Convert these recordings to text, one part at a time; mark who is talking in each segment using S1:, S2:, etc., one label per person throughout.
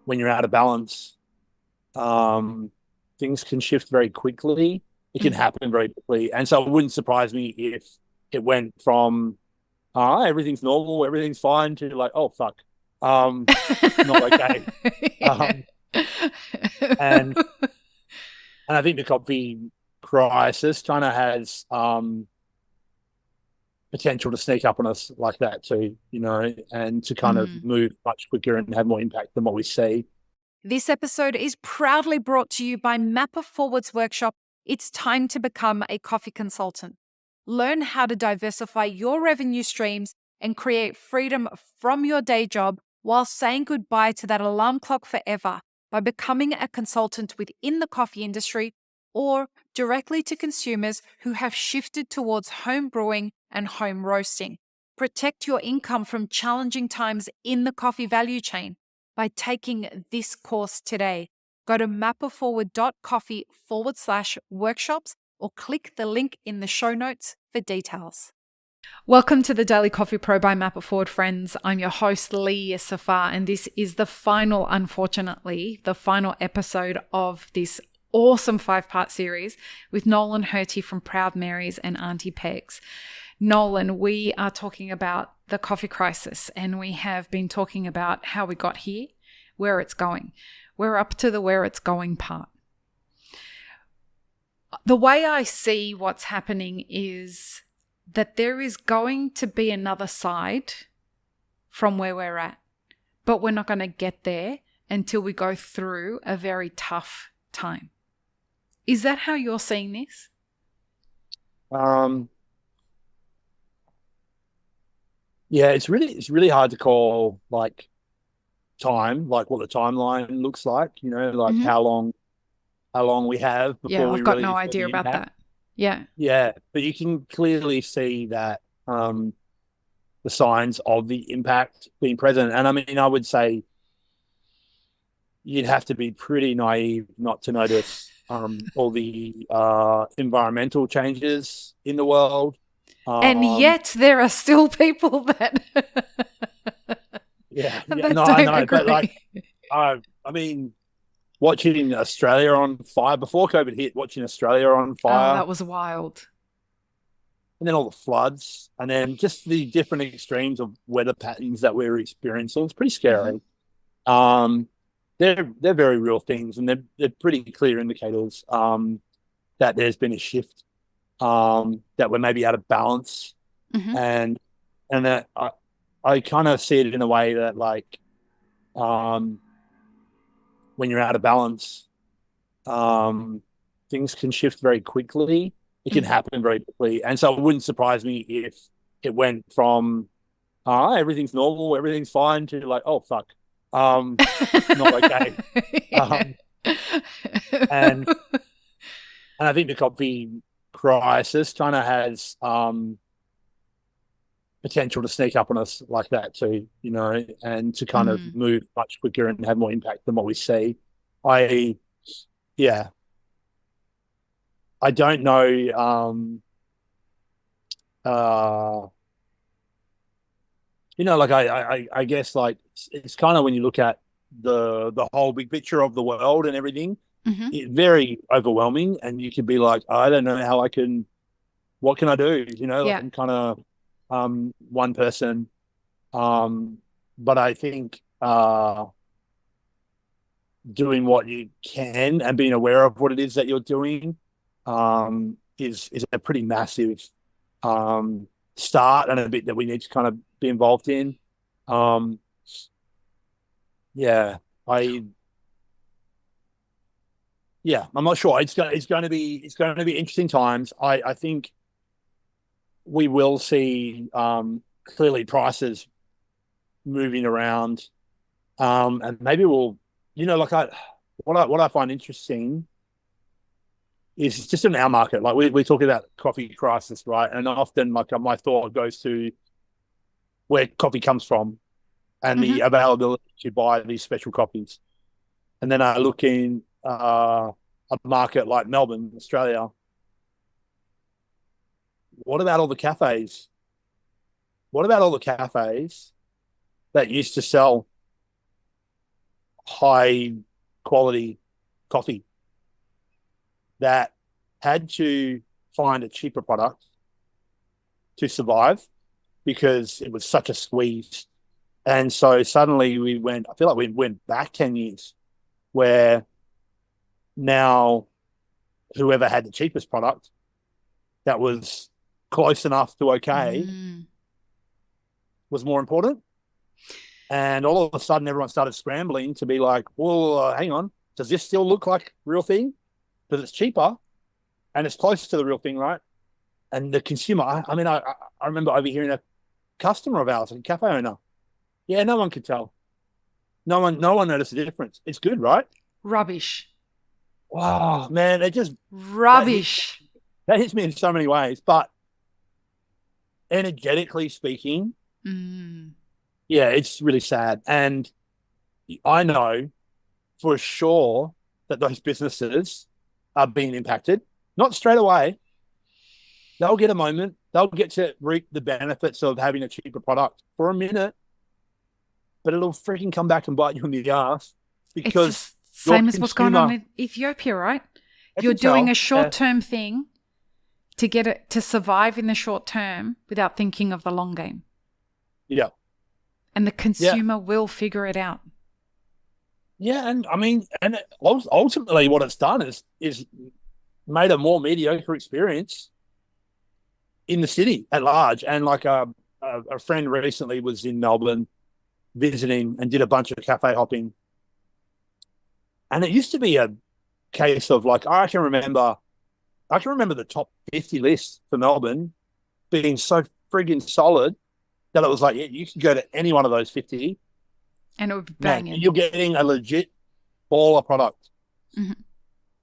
S1: when you're out of balance, um, things can shift very quickly. It can
S2: Mm.
S1: happen very quickly. And so it wouldn't surprise me if it went from, everything's normal, everything's fine to like, oh, fuck, not okay.
S2: Yeah.
S1: Um, and, and I think the coffee crisis kind of has, potential to sneak up on us like that too, and to kind of
S2: Mm.
S1: move much quicker and have more impact than what we see.
S2: This episode is proudly brought to you by Mapper Forward's workshop. It's time to become a coffee consultant. Learn how to diversify your revenue streams and create freedom from your day job while saying goodbye to that alarm clock forever by becoming a consultant within the coffee industry or directly to consumers who have shifted towards home brewing and home roasting. Protect your income from challenging times in the coffee value chain by taking this course today. Go to mapperforward.coffee/workshops or click the link in the show notes for details. Welcome to the Daily Coffee Pro by Mapper Forward, friends. I'm your host, Lee Safar, and this is unfortunately, the final episode of this awesome 5-part series with Nolan Hirte from Proud Marys and Aunty Pegs. Nolan, we are talking about the coffee crisis, and we have been talking about how we got here, where it's going. We're up to the where it's going part. The way I see what's happening is that there is going to be another side from where we're at, but we're not going to get there until we go through a very tough time. Is that how you're seeing this?
S1: Um, yeah, it's really hard to call like time, like what the timeline looks like, like
S2: Mm-hmm.
S1: how long we have
S2: Yeah,
S1: before
S2: I've
S1: we
S2: got
S1: really
S2: no
S1: feel
S2: idea
S1: the
S2: about
S1: impact.
S2: that. Yeah.
S1: Yeah, but you can clearly see that the signs of the impact being present. And I mean, I would say you'd have to be pretty naive not to notice all the environmental changes in the world.
S2: And
S1: Um,
S2: yet there are still people that
S1: yeah, yeah,
S2: that
S1: no, I
S2: don't
S1: know, but like,
S2: agree.
S1: I mean, watching Australia on fire before COVID hit, watching Australia on
S2: Oh,
S1: fire,
S2: that was wild.
S1: and then all the floods, and then just the different extremes of weather patterns that we're experiencing. It's pretty
S2: Mm-hmm.
S1: scary. Um, they're very real things, and they're pretty clear indicators that there's been a shift, that we're maybe out of balance,
S2: Mm-hmm.
S1: and that I kind of see it in a way that like, um, when you're out of balance, um, things can shift very quickly. It can
S2: Mm.
S1: happen very quickly, and so it wouldn't surprise me if it went from, everything's normal, everything's fine to like, oh, fuck, um, not okay.
S2: Yeah.
S1: Um, and I think the coffee crisis kind of has, potential to sneak up on us like that too, and to kind of
S2: Mm.
S1: move much quicker and have more impact than what we see. I, yeah, I don't know. Uh, like I guess like it's kind of when you look at the whole big picture of the world and everything,
S2: Mm-hmm.
S1: it's very overwhelming, and you could be like, I don't know how I can. What can I do? Like
S2: Yeah.
S1: I'm kind of one person, um, but I think doing what you can and being aware of what it is that you're doing, is a pretty massive, um, start, and a bit that we need to kind of be involved in. Um, yeah, I yeah, I'm not sure. It's going to be interesting times. I think we will see, clearly prices moving around, and maybe we'll, like what I find interesting is just in our market. Like we talk about coffee crisis, right? And often like my thought goes to where coffee comes from and
S2: Mm-hmm.
S1: the availability to buy these special coffees. And then I look in, a market like Melbourne, Australia. What about all the cafes? What about all the cafes that used to sell high quality coffee that had to find a cheaper product to survive because it was such a squeeze. And so suddenly I feel like we went back 10 years where now whoever had the cheapest product that was close enough to okay was more important. And all of a sudden, everyone started scrambling to be like, well, hang on, does this still look like real thing? Because it's cheaper and it's close to the real thing, right? And the consumer, I remember overhearing a customer of ours, a cafe owner. Yeah, no one could tell. No one noticed the difference. It's good, right?
S2: Rubbish.
S1: Wow, man,
S2: Rubbish.
S1: That hits me in so many ways. But energetically speaking, yeah, it's really sad. And I know for sure that those businesses are being impacted. Not straight away. They'll get a moment. They'll get to reap the benefits of having a cheaper product for a minute, but it'll freaking come back and bite you in the ass because
S2: it's the same as what's going on in Ethiopia, right? You're doing a short-term thing to get it to survive in the short term without thinking of the long game.
S1: Yeah.
S2: And the consumer will figure it out.
S1: Yeah, and ultimately what it's done is made a more mediocre experience in the city at large. And like a friend recently was in Melbourne visiting and did a bunch of cafe hopping. And it used to be a case of like, I can remember the top 50 list for Melbourne being so friggin' solid that it was like, yeah, you could go to any one of those 50.
S2: And it would be banging.
S1: Man, you're getting a legit baller product.
S2: Mm-hmm.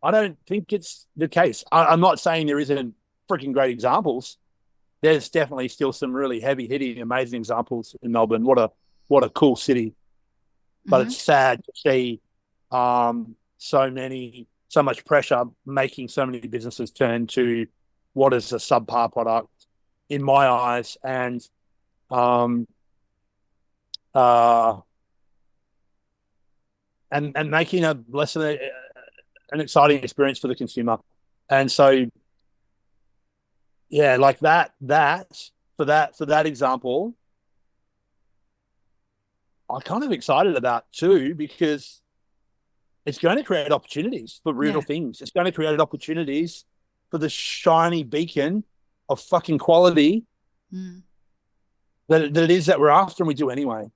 S1: I don't think it's the case. I'm not saying there isn't freaking great examples. There's definitely still some really heavy-hitting, amazing examples in Melbourne. What a cool city. But it's sad to see so much pressure making so many businesses turn to what is a subpar product in my eyes, and making a less of an exciting experience for the consumer. And so, yeah, like that for that example, I'm kind of excited about too, because it's going to create opportunities for real things. It's going to create opportunities for the shiny beacon of fucking quality that it is that we're after and we do anyway.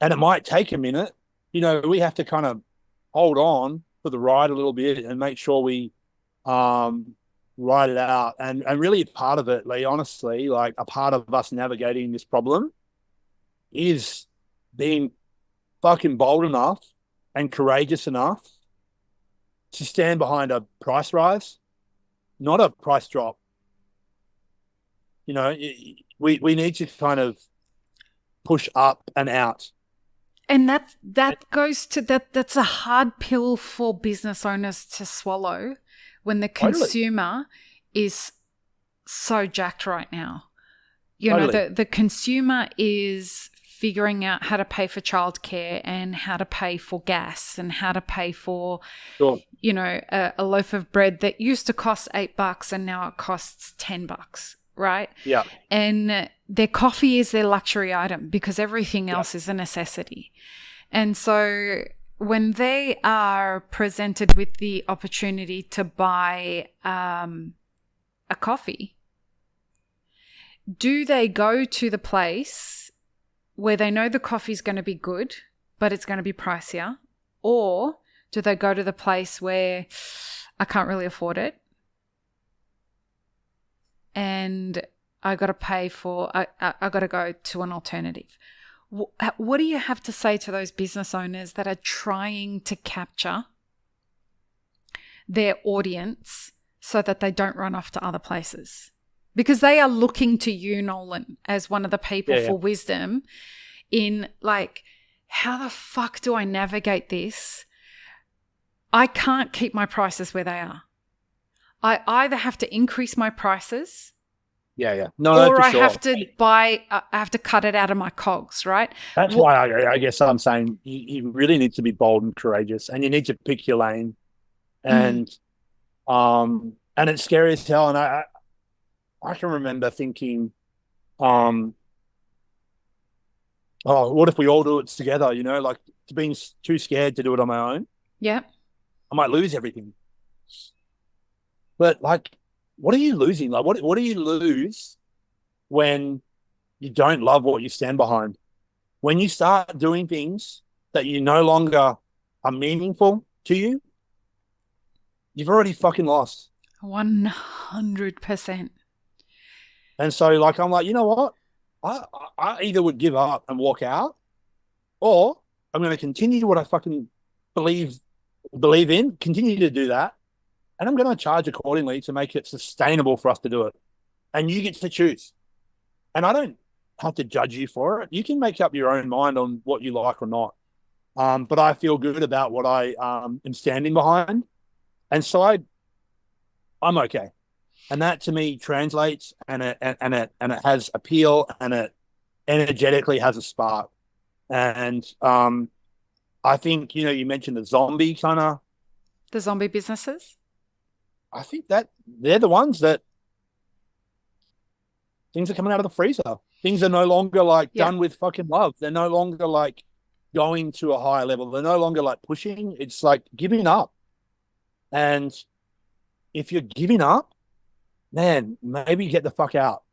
S1: And it might take a minute. You know, we have to kind of hold on for the ride a little bit and make sure we ride it out. And really part of it, Lee, honestly, like a part of us navigating this problem is being fucking bold enough and courageous enough to stand behind a price rise, not a price drop. You know, we need to kind of push up and out.
S2: And that goes to that's a hard pill for business owners to swallow when the consumer is so jacked right now. You know, the consumer is figuring out how to pay for childcare and how to pay for gas and how to pay for, you know, a loaf of bread that used to cost $8 and now it costs $10, right?
S1: Yeah.
S2: And their coffee is their luxury item because everything else is a necessity. And so when they are presented with the opportunity to buy a coffee, do they go to the place where they know the coffee is going to be good, but it's going to be pricier? Or do they go to the place where I can't really afford it and I got to pay for, I got to go to an alternative? What do you have to say to those business owners that are trying to capture their audience so that they don't run off to other places? Because they are looking to you, Nolan, as one of the people for wisdom in like, how the fuck do I navigate this? I can't keep my prices where they are. I either have to increase my prices
S1: Yeah. No,
S2: or
S1: for
S2: I
S1: sure.
S2: have to buy, I have to cut it out of my cogs, right?
S1: That's why I guess I'm saying you really need to be bold and courageous, and you need to pick your lane.
S2: Mm,
S1: And it's scary as hell. And I can remember thinking, um, oh, what if we all do it together? Like being too scared to do it on my own.
S2: yeah.
S1: I might lose everything. But like, what are you losing? Like, what do you lose when you don't love what you stand behind? When you start doing things that you no longer are meaningful to you, you've already fucking lost.
S2: 100%.
S1: And so, like, I'm like, you know what? I either would give up and walk out, or I'm going to continue what I fucking believe believe in, continue to do that, and I'm going to charge accordingly to make it sustainable for us to do it. And you get to choose. And I don't have to judge you for it. You can make up your own mind on what you like or not. But I feel good about what I am standing behind, and so I'm okay. And that to me translates, and it has appeal, and it energetically has a spark. And I think you mentioned the zombie kind of.
S2: The zombie businesses?
S1: I think that they're the ones that things are coming out of the freezer. Things are no longer like
S2: Yeah.
S1: done with fucking love. They're no longer like going to a higher level. They're no longer like pushing. It's like giving up. And if you're giving up, man, maybe get the fuck out.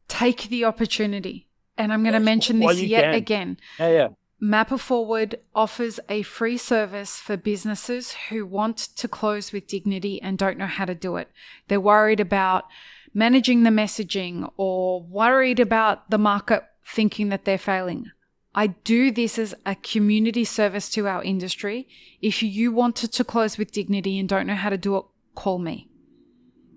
S2: Take the opportunity. And I'm going to
S1: Yes,
S2: mention
S1: while
S2: this
S1: you
S2: yet
S1: can.
S2: again.
S1: Yeah.
S2: Mapper Forward offers a free service for businesses who want to close with dignity and don't know how to do it. They're worried about managing the messaging or worried about the market thinking that they're failing. I do this as a community service to our industry. If you wanted to close with dignity and don't know how to do it, call me.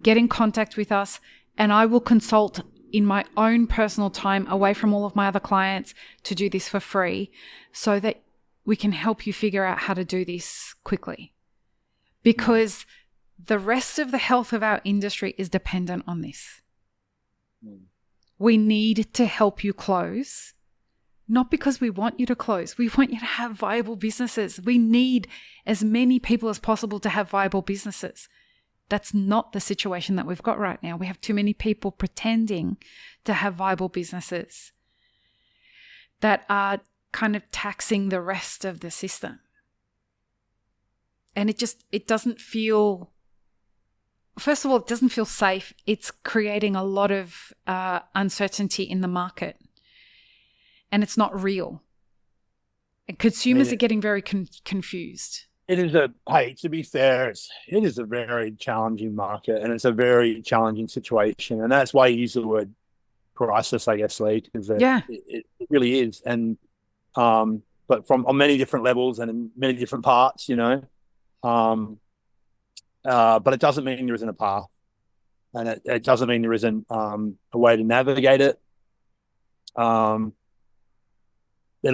S2: Get in contact with us and I will consult in my own personal time away from all of my other clients to do this for free so that we can help you figure out how to do this quickly. Because the rest of the health of our industry is dependent on this. We need to help you close, not because we want you to close. We want you to have viable businesses. We need as many people as possible to have viable businesses. That's not the situation that we've got right now. We have too many people pretending to have viable businesses that are kind of taxing the rest of the system. And it doesn't feel, first of all, it doesn't feel safe. It's creating a lot of uncertainty in the market. And it's not real. And consumers are getting very confused.
S1: It is to be fair, it is a very challenging market, and it's a very challenging situation. And that's why you use the word crisis, I guess, Lee, because it really is. And but from on many different levels and in many different parts, but it doesn't mean there isn't a path, and it doesn't mean there isn't a way to navigate it. It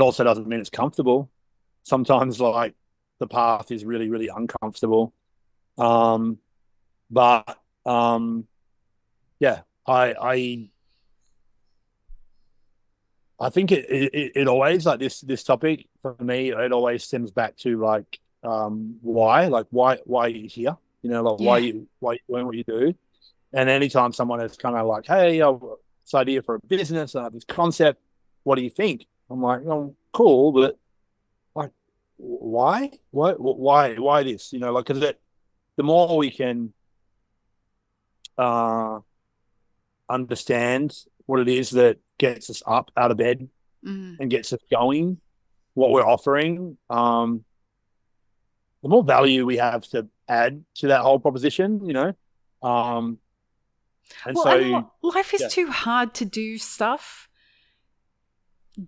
S1: also doesn't mean it's comfortable. Sometimes, like, the path is really, really uncomfortable. But yeah, I think it always, like, this topic for me, it always stems back to like why are you here? Like, why you doing what you do? And anytime someone is kind of like, hey, this idea for a business, this concept, what do you think? I'm like, oh, cool, but like, why this? Like, because the more we can understand what it is that gets us up out of bed and gets us going, what we're offering, the more value we have to add to that whole proposition, and
S2: life is too hard to do stuff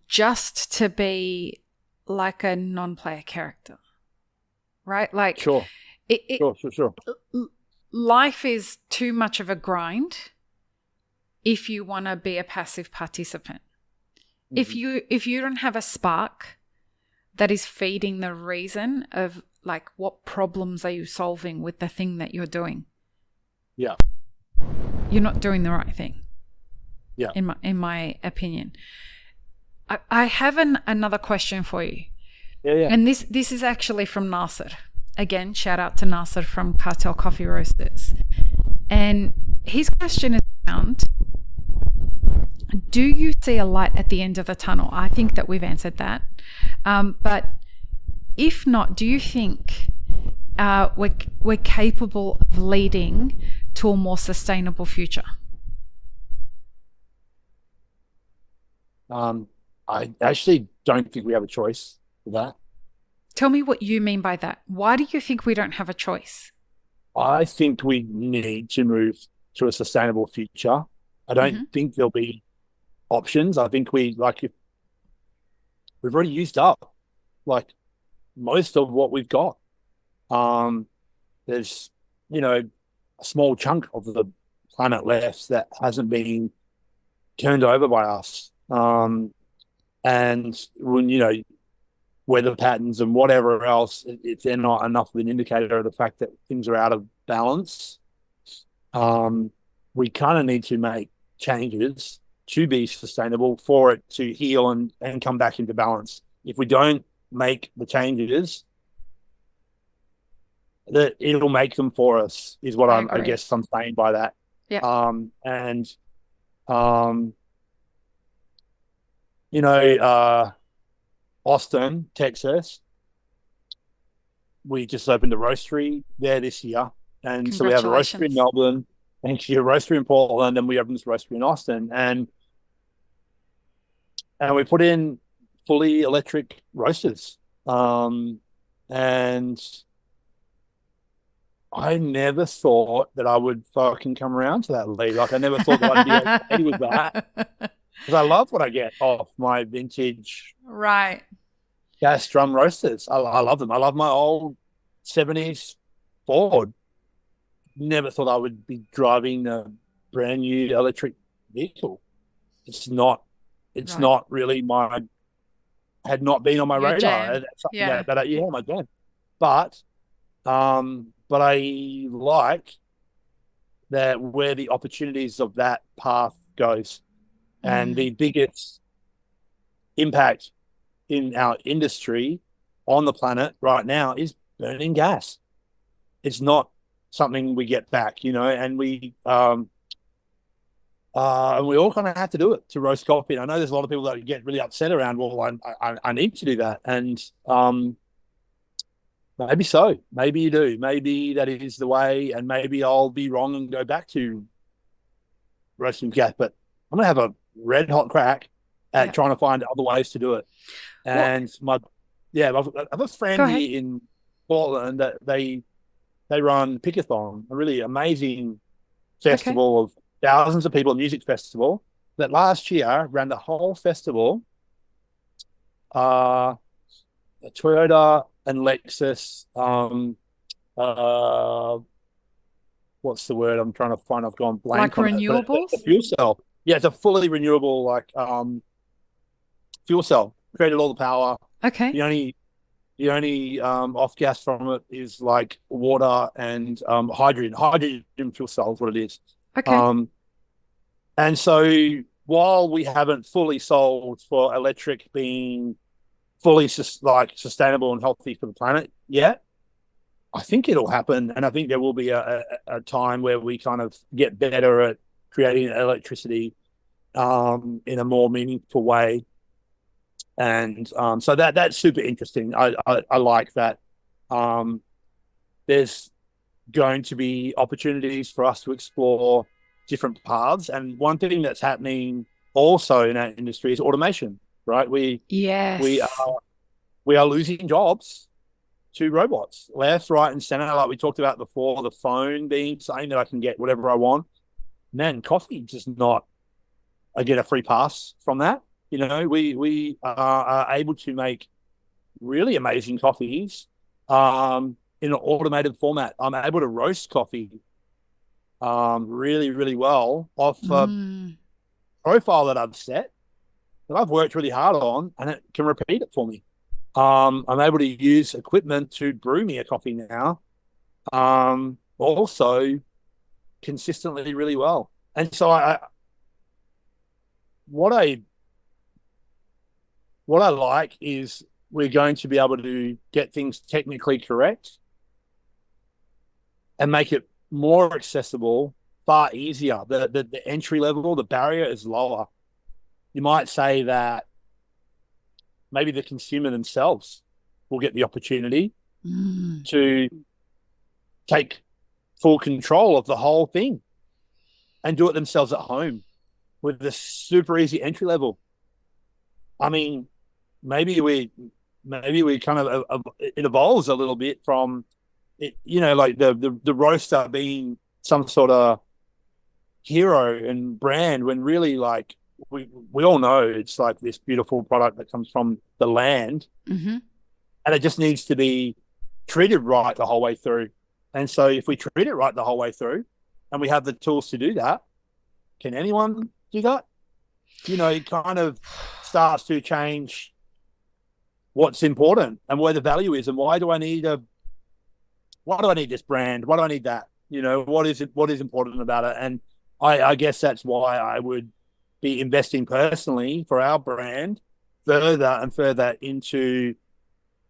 S2: just to be like a non-player character, right? Like,
S1: sure.
S2: Life is too much of a grind if you want to be a passive participant. Mm-hmm. If you don't have a spark that is feeding the reason of, like, what problems are you solving with the thing that you're doing?
S1: Yeah.
S2: You're not doing the right thing.
S1: Yeah.
S2: in my opinion. I have another question for you.
S1: Yeah. Yeah.
S2: And this is actually from Nasser. Again, shout out to Nasser from Cartel Coffee Roasters. And his question is around, do you see a light at the end of the tunnel? I think that we've answered that. But if not, do you think we're capable of leading to a more sustainable future?
S1: I actually don't think we have a choice for that.
S2: Tell me what you mean by that. Why do you think we don't have a choice?
S1: I think we need to move to a sustainable future. I don't
S2: Mm-hmm.
S1: think there'll be options. I think if we've already used up like most of what we've got. Um, there's, a small chunk of the planet left that hasn't been turned over by us. And when, weather patterns and whatever else, if they're not enough of an indicator of the fact that things are out of balance, we kind of need to make changes to be sustainable for it to heal and come back into balance. If we don't make the changes, that it'll make them for us is what
S2: I
S1: I
S2: agree.
S1: guess I'm saying by that.
S2: Yeah.
S1: And um, you know, uh, Austin, Texas, we just opened a roastery there this year, and so we have a roastery in
S2: Congratulations.
S1: Melbourne, and a roastery in Portland, and we opened this roastery in Austin, and we put in fully electric roasters, and I never thought that I would fucking come around to that lead. Like I never thought that I'd be okay with that because I love what I get off my vintage
S2: Right.
S1: gas drum roasters. I love them. I love my old 70s Ford. Never thought I would be driving a brand new electric vehicle. It's not. It's
S2: Right.
S1: not really had not been on my
S2: Your
S1: radar.
S2: jam.
S1: That's something
S2: Yeah.
S1: yeah, my jam. But I like that where the opportunities of that path goes, and
S2: Mm.
S1: the biggest impact in our industry on the planet right now is burning gas. It's not something we get back, and we all kind of have to do it to roast coffee. And I know there's a lot of people that get really upset around, well, I need to do that. And maybe so. Maybe you do. Maybe that is the way, and maybe I'll be wrong and go back to roasting gas. But I'm gonna have a red hot crack at
S2: Yeah.
S1: trying to find other ways to do it.
S2: Well,
S1: And I have a
S2: go
S1: friend
S2: ahead.
S1: here in Portland that they run Pickathon, a really amazing
S2: Okay.
S1: festival of thousands of people, a music festival that last year ran the whole festival. Uh, Toyota and Lexus. Uh, what's the word I'm trying to find? I've gone
S2: Like
S1: blank on it, but
S2: renewables?
S1: the fuel cell. Yeah, it's a fully renewable fuel cell. Created all the power.
S2: Okay.
S1: The only off gas from it is like water and hydrogen fuel cell is what it is.
S2: Okay.
S1: Um, and so while we haven't fully solved for electric being fully sustainable and healthy for the planet yet, I think it'll happen, and I think there will be a time where we kind of get better at creating electricity in a more meaningful way. And so that's super interesting. I like that. Um, there's going to be opportunities for us to explore different paths, and one thing that's happening also in our industry is automation. Right, we
S2: Yes.
S1: we are losing jobs to robots, left, right, and center. Like we talked about before, the phone being saying that I can get whatever I want. Man, coffee just not. I get a free pass from that. We are able to make really amazing coffees in an automated format. I'm able to roast coffee really, really well off a
S2: Mm.
S1: profile that I've set that I've worked really hard on, and it can repeat it for me. I'm able to use equipment to brew me a coffee now, also consistently really well. And so what I what I like is we're going to be able to get things technically correct and make it more accessible, far easier. The entry level, the barrier is lower. You might say that maybe the consumer themselves will get the opportunity to take full control of the whole thing and do it themselves at home with the super easy entry level. I mean, maybe we kind of it evolves a little bit from it, like the roaster being some sort of hero and brand when really like we all know it's like this beautiful product that comes from the land,
S2: Mm-hmm.
S1: and it just needs to be treated right the whole way through. And so if we treat it right the whole way through and we have the tools to do that, can anyone do that? It kind of starts to change what's important and where the value is and why do I need this brand? Why do I need that? What is it? What is important about it? And I guess that's why I would be investing personally for our brand further and further into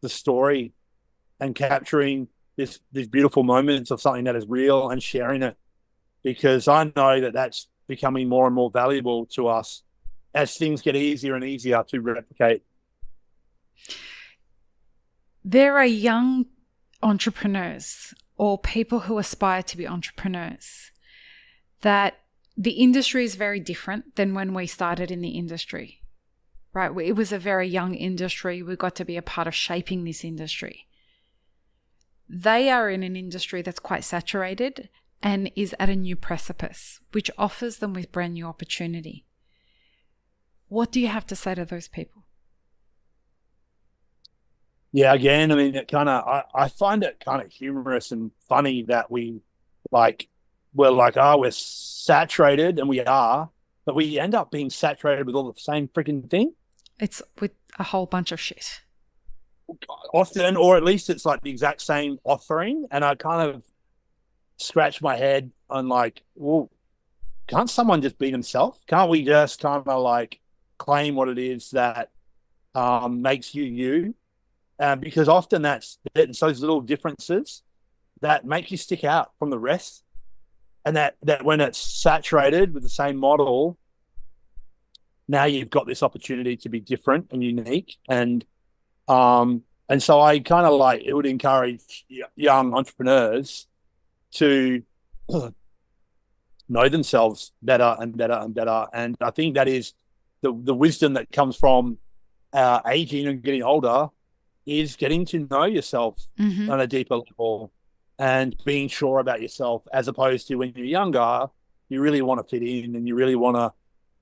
S1: the story and capturing these beautiful moments of something that is real and sharing it, because I know that that's becoming more and more valuable to us as things get easier and easier to replicate.
S2: There are young entrepreneurs or people who aspire to be entrepreneurs that the industry is very different than when we started in the industry, right? It was a very young industry. We got to be a part of shaping this industry. They are in an industry that's quite saturated and is at a new precipice, which offers them with brand new opportunity. What do you have to say to those people?
S1: Yeah, again, I mean, I find it kind of humorous and funny that we're like, oh, we're saturated, and we are, but we end up being saturated with all the same freaking thing.
S2: It's with a whole bunch of shit.
S1: Often, or at least it's like the exact same offering. And I kind of scratch my head on like, well, can't someone just be themselves? Can't we just kind of like claim what it is that makes you you? Because often it's those little differences that make you stick out from the rest. And that when it's saturated with the same model, now you've got this opportunity to be different and unique. And so I kind of like it would encourage young entrepreneurs to know themselves better and better and better. And I think that is the wisdom that comes from aging and getting older, is getting to know yourself on a deeper level and being sure about yourself, as opposed to when you're younger, you really want to fit in and you really want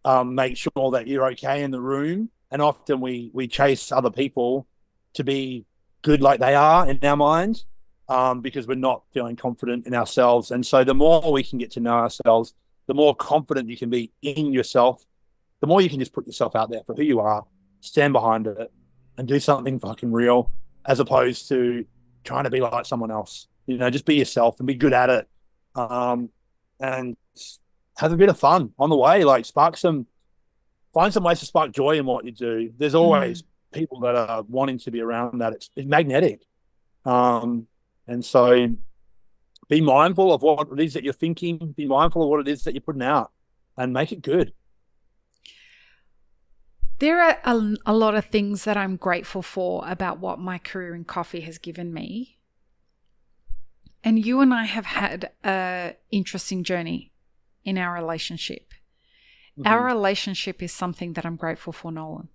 S1: to make sure that you're okay in the room. And often we chase other people to be good like they are in our minds, because we're not feeling confident in ourselves. And so the more we can get to know ourselves, the more confident you can be in yourself, the more you can just put yourself out there for who you are, stand behind it, and do something fucking real, as opposed to trying to be like someone else. Just be yourself and be good at it, and have a bit of fun on the way. Like find some ways to spark joy in what you do. There's always people that are wanting to be around that. It's magnetic. And so be mindful of what it is that you're thinking, be mindful of what it is that you're putting out, and make it good.
S2: There are a lot of things that I'm grateful for about what my career in coffee has given me. And you and I have had an interesting journey in our relationship. Mm-hmm. Our relationship is something that I'm grateful for, Nolan.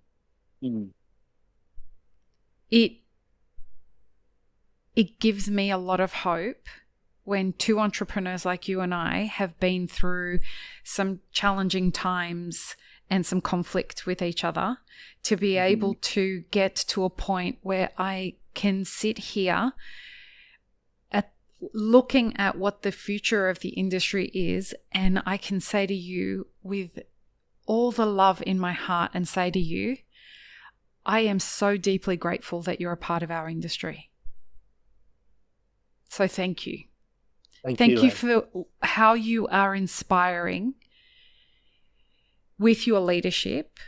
S2: Mm-hmm. It gives me a lot of hope when two entrepreneurs like you and I have been through some challenging times and some conflict with each other, to be able to get to a point where I can sit here looking at what the future of the industry is, and I can say to you with all the love in my heart and say to you, I am so deeply grateful that you're a part of our industry. So thank you. Thank you for how you are inspiring with your leadership,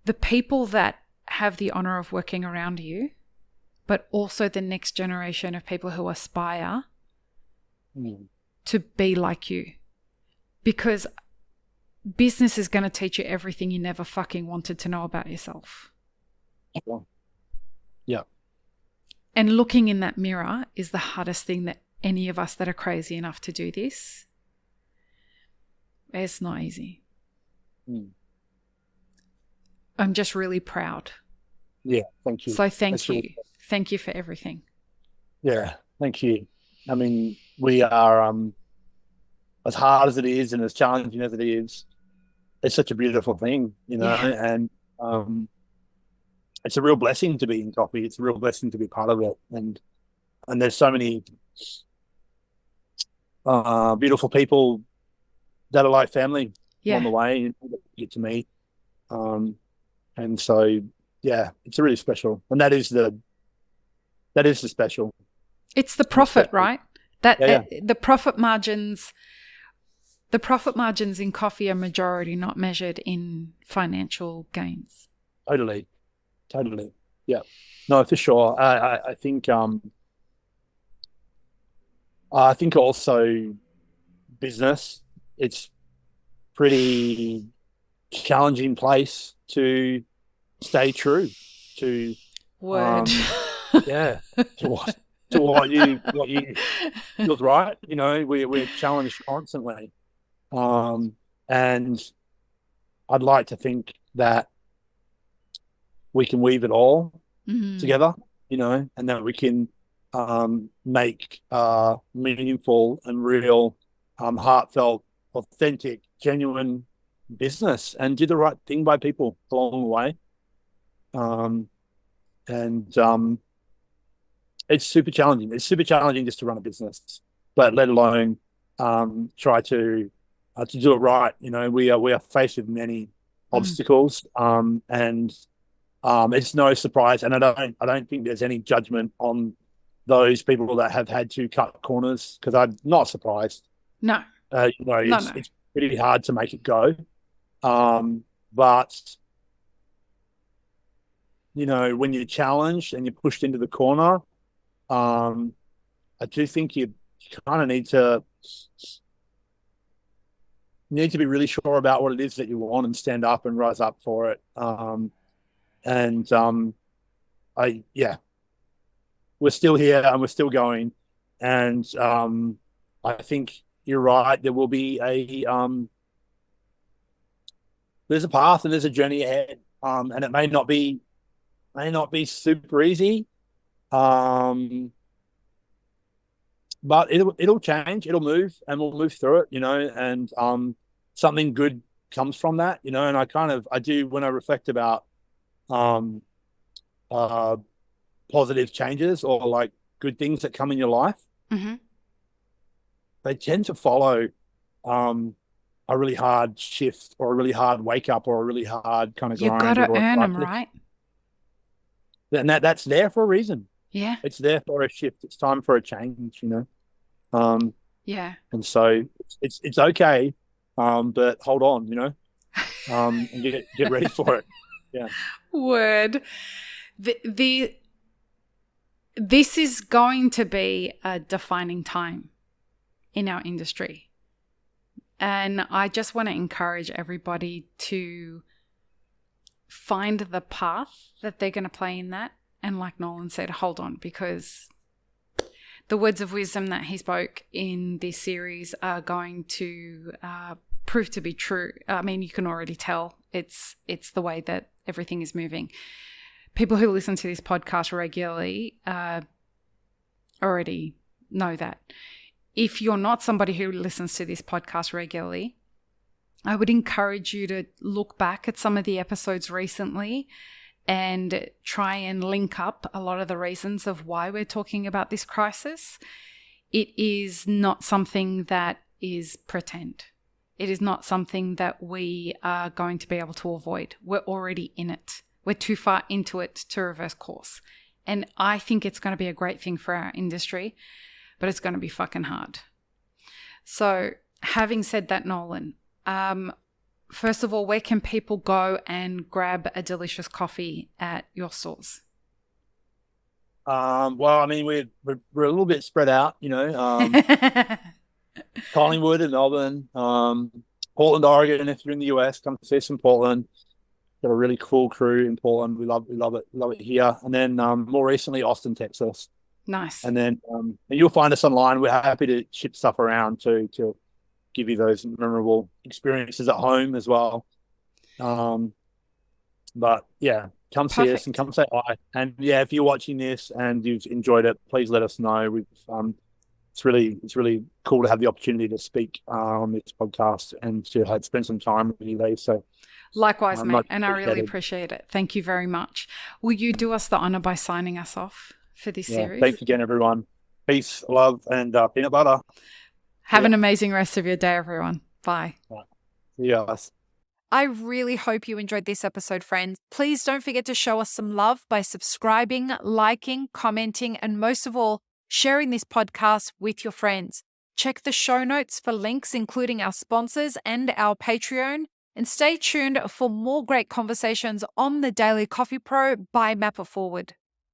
S2: the people that have the honor of working around you, but also the next generation of people who aspire to be like you. Because business is going to teach you everything you never fucking wanted to know about yourself.
S1: Yeah.
S2: And looking in that mirror is the hardest thing that any of us that are crazy enough to do this. It's not easy. I'm just really proud.
S1: Yeah, thank you.
S2: So thank you.
S1: Really
S2: thank you for everything.
S1: Yeah, thank you. I mean, we are, as hard as it is and as challenging as it is, it's such a beautiful thing, and it's a real blessing to be in coffee. It's a real blessing to be part of it. And there's so many beautiful people that are like family on the way and get to meet. And so, yeah, it's really special. And that is the special.
S2: It's the profit, right? The profit margins in coffee are majority not measured in financial gains.
S1: Totally. Yeah. No, for sure. I think also business, it's pretty challenging place to stay true to
S2: word.
S1: To what you feels right. We're challenged constantly. And I'd like to think that we can weave it all together, and that we can make meaningful and real, heartfelt, authentic, genuine business and do the right thing by people along the way. It's super challenging. It's super challenging just to run a business, but let alone try to do it right. We are faced with many obstacles, and it's no surprise. And I don't think there's any judgment on those people that have had to cut corners, because I'm not surprised.
S2: No.
S1: It's pretty hard to make it go. But when you're challenged and you're pushed into the corner, I do think you kind of need to be really sure about what it is that you want and stand up and rise up for it. We're still here and we're still going. And I think you're right. There will be there's a path and there's a journey ahead. And it may not be super easy. But it'll change, it'll move, and we'll move through it, and something good comes from that, and I do, when I reflect about positive changes or like good things that come in your life, they tend to follow a really hard shift or a really hard wake up or a really hard kind of grind.
S2: You've got to earn them, right?
S1: And that's there for a reason.
S2: Yeah.
S1: It's there for a shift. It's time for a change,
S2: Yeah.
S1: And so it's okay, but hold on, and get ready for it. Yeah.
S2: Word. This is going to be a defining time in our industry. And I just want to encourage everybody to find the path that they're going to play in that. And like Nolan said, hold on, because the words of wisdom that he spoke in this series are going to prove to be true. I mean, you can already tell it's the way that everything is moving. People who listen to this podcast regularly already know that. If you're not somebody who listens to this podcast regularly, I would encourage you to look back at some of the episodes recently and try and link up a lot of the reasons of why we're talking about this crisis. It is not something that is pretend. It is not something that we are going to be able to avoid. We're already in it. We're too far into it to reverse course. And I think it's going to be a great thing for our industry, but it's going to be fucking hard. So having said that, Nolan, First of all, where can people go and grab a delicious coffee at your stores?
S1: Well, I mean, we're a little bit spread out, Collingwood and Melbourne, Portland, Oregon. If you're in the US, come see us in Portland. Got a really cool crew in Portland. We love it here. And then more recently, Austin, Texas.
S2: Nice.
S1: And then and you'll find us online. We're happy to ship stuff around to give you those memorable experiences at home as well. But yeah, come see us and
S2: Perfect.
S1: come say hi. And yeah, if you're watching this and you've enjoyed it, please let us know. It's really cool to have the opportunity to speak on this podcast and to spend some time with you, Lee. So
S2: Likewise, mate.
S1: much
S2: And I really
S1: appreciated.
S2: appreciate it. Thank you very much. Will you do us the honor by signing us off for this
S1: Yeah,
S2: series?
S1: thanks again, everyone. Peace, love, and peanut butter.
S2: Have
S1: Yeah,
S2: an amazing rest of your day, everyone. Bye.
S1: see you guys.
S2: I really hope you enjoyed this episode, friends. Please don't forget to show us some love by subscribing, liking, commenting, and most of all, sharing this podcast with your friends. Check the show notes for links, including our sponsors and our Patreon. And stay tuned for more great conversations on the Daily Coffee Pro by Mapper Forward.